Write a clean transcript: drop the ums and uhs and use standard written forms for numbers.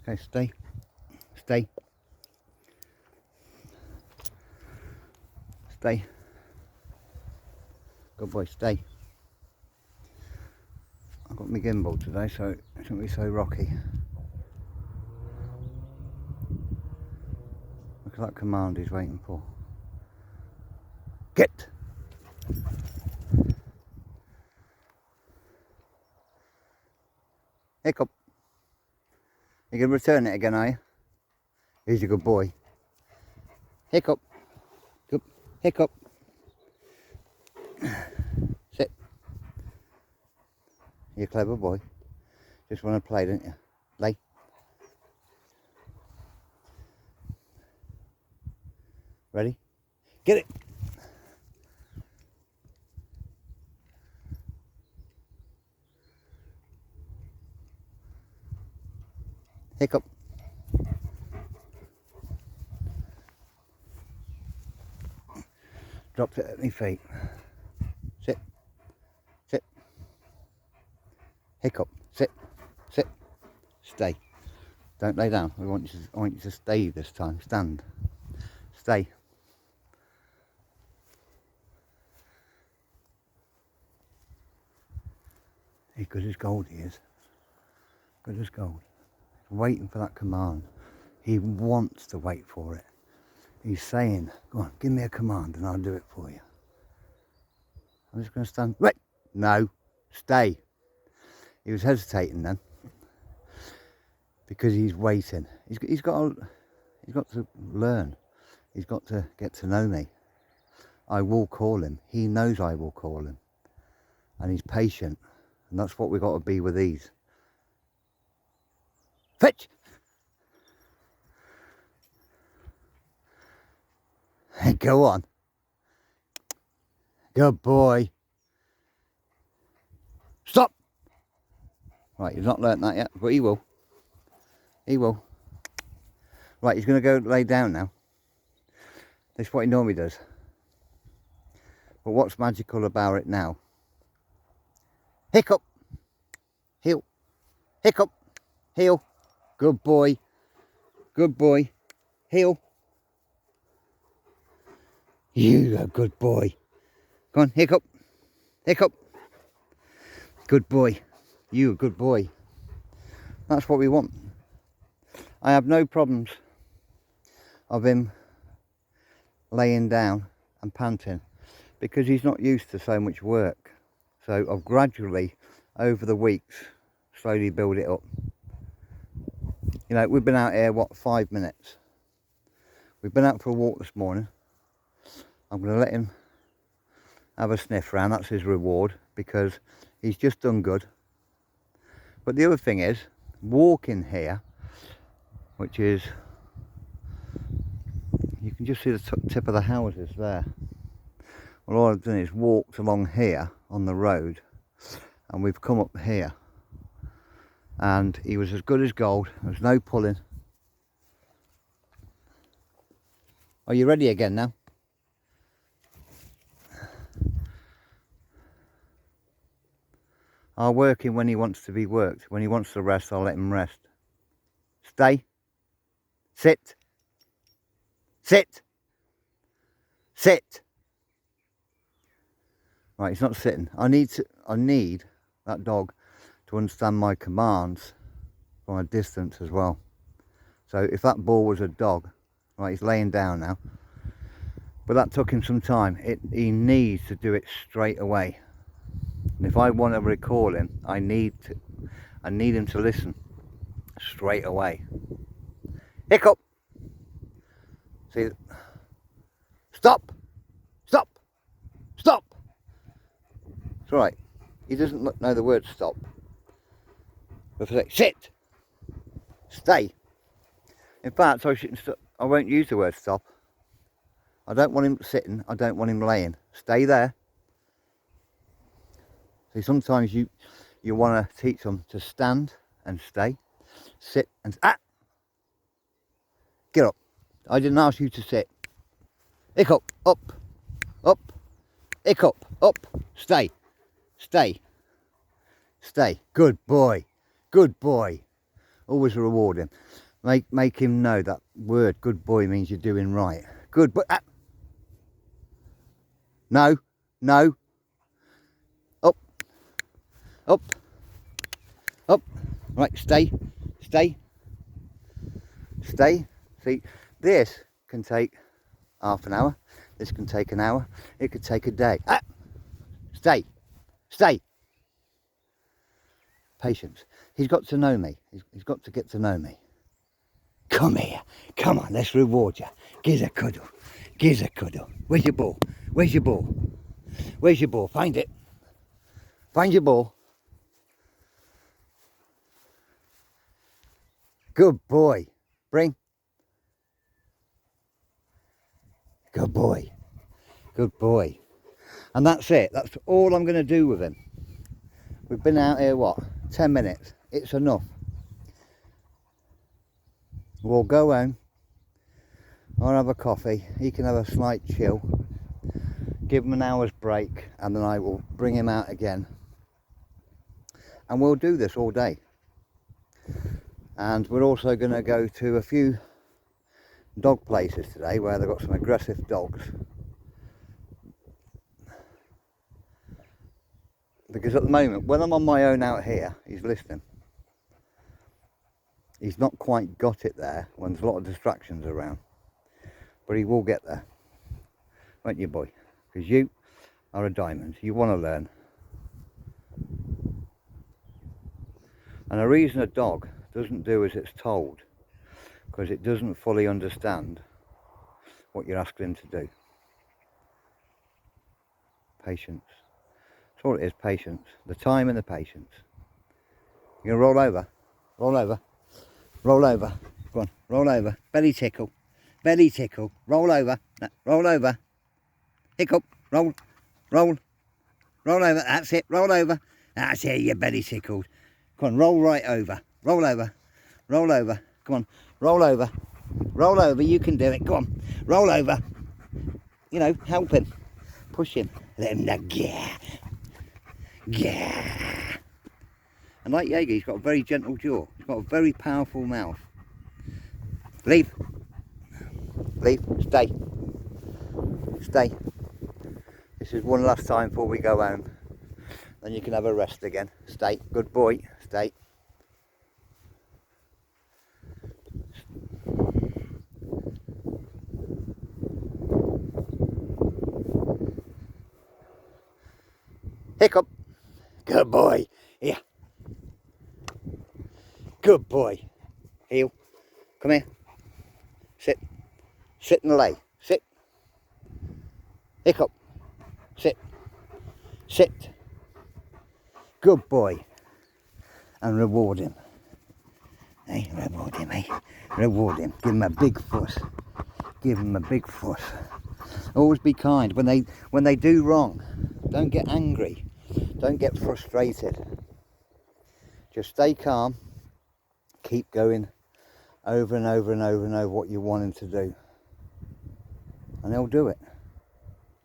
Okay, stay. Stay. Stay. Good boy, stay. I've got my gimbal today, so it shouldn't be so rocky. Look at that command he's waiting for. Get! Hiccup. You can return it again, are you? He's a good boy. Hiccup. Good. Hiccup. Sit. You're a clever boy. Just want to play, don't you? Lay. Ready? Get it. Hiccup. Dropped it at my feet. Sit. Sit. Hiccup. Sit. Sit. Stay. Don't lay down. I want you to stay this time. Stand. Stay. He's good as gold, he is. Good as gold. He's waiting for that command. He wants to wait for it. He's saying, go on, give me a command and I'll do it for you. I'm just going to stand. Wait! No, stay. He was hesitating then because he's waiting. He's got to learn. He's got to get to know me. I will call him. He knows I will call him. And he's patient. And that's what we've got to be with these. Fetch! Go on. Good boy. Stop! Right, he's not learnt that yet, but he will. He will. Right, he's going to go lay down now. That's what he normally does. But what's magical about it now? Hiccup. Heel. Hiccup. Heel. Good boy. Good boy. Heel. You a good boy. Come on, hiccup. Hiccup. Good boy. You a good boy. That's what we want. I have no problems of him laying down and panting because he's not used to so much work. So I've gradually, over the weeks, slowly built it up. You know, we've been out here, what, 5 minutes. We've been out for a walk this morning. I'm going to let him have a sniff round. That's his reward because he's just done good. But the other thing is, walking here, which is, you can just see the tip of the houses there. Well, all I've done is walked along here on the road and we've come up here. And he was as good as gold. There's no pulling. Are you ready again now? I'll work him when he wants to be worked. When he wants to rest, I'll let him rest. Stay. Sit. Sit. Sit. Right, he's not sitting. I need that dog to understand my commands from a distance as well. So if that ball was a dog, right, he's laying down now. But that took him some time. He needs to do it straight away. And if I want to recall him, I need him to listen straight away. Hiccup. See, stop, stop, stop. It's all right. He doesn't know the word stop. But if I say sit, stay. In fact, I won't use the word stop. I don't want him sitting. I don't want him laying. Stay there. See, sometimes you want to teach them to stand and stay, sit and get up. I didn't ask you to sit. Hiccup, up, up, hiccup, up, stay, stay, stay. Good boy, good boy. Always reward him. Make him know that word good boy means you're doing right. Good, but no, no. Up, up, up. Right, stay, stay, stay. See, this can take half an hour. This can take an hour. It could take a day. Stay, stay. Patience. He's got to know me. He's got to get to know me. Come here. Come on, let's reward you. Give us a cuddle. Give us a cuddle. Where's your ball? Where's your ball? Where's your ball? Find it. Find your ball. Good boy. Bring. Good boy. Good boy. And that's it. That's all I'm going to do with him. We've been out here, what, 10 minutes. It's enough. We'll go home. I'll have a coffee. He can have a slight chill. Give him an hour's break. And then I will bring him out again. And we'll do this all day. And we're also going to go to a few dog places today where they've got some aggressive dogs. Because at the moment, when I'm on my own out here, he's listening. He's not quite got it there when there's a lot of distractions around. But he will get there. Won't you, boy? Because you are a diamond. You want to learn. And the reason a dog doesn't do as it's told, because it doesn't fully understand what you're asking him to do. Patience. That's all it is, patience. The time and the patience. You're going to roll over. Roll over. Roll over. Go on, roll over. Belly tickle. Belly tickle. Roll over. No, roll over. Hiccup. Roll. Roll. Roll over. That's it. Roll over. That's it. Your belly tickled. Come on, roll right over. Roll over. Roll over. Come on. Roll over. Roll over. You can do it. Go on. Roll over. You know, help him. Push him. Let him know. Yeah. Yeah. And like Jaeger, he's got a very gentle jaw. He's got a very powerful mouth. Leave. Leave. Stay. Stay. This is one last time before we go home. Then you can have a rest again. Stay. Good boy. Stay. Hiccup. Good boy. Here. Good boy. Heel. Come here. Sit. Sit and lay. Sit. Hiccup. Sit. Sit. Good boy. And reward him. Hey, reward him, hey. Reward him. Give him a big fuss. Give him a big fuss. Always be kind. When they do wrong, don't get angry. Don't get frustrated. Just stay calm. Keep going over and over and over and over what you want him to do. And he'll do it.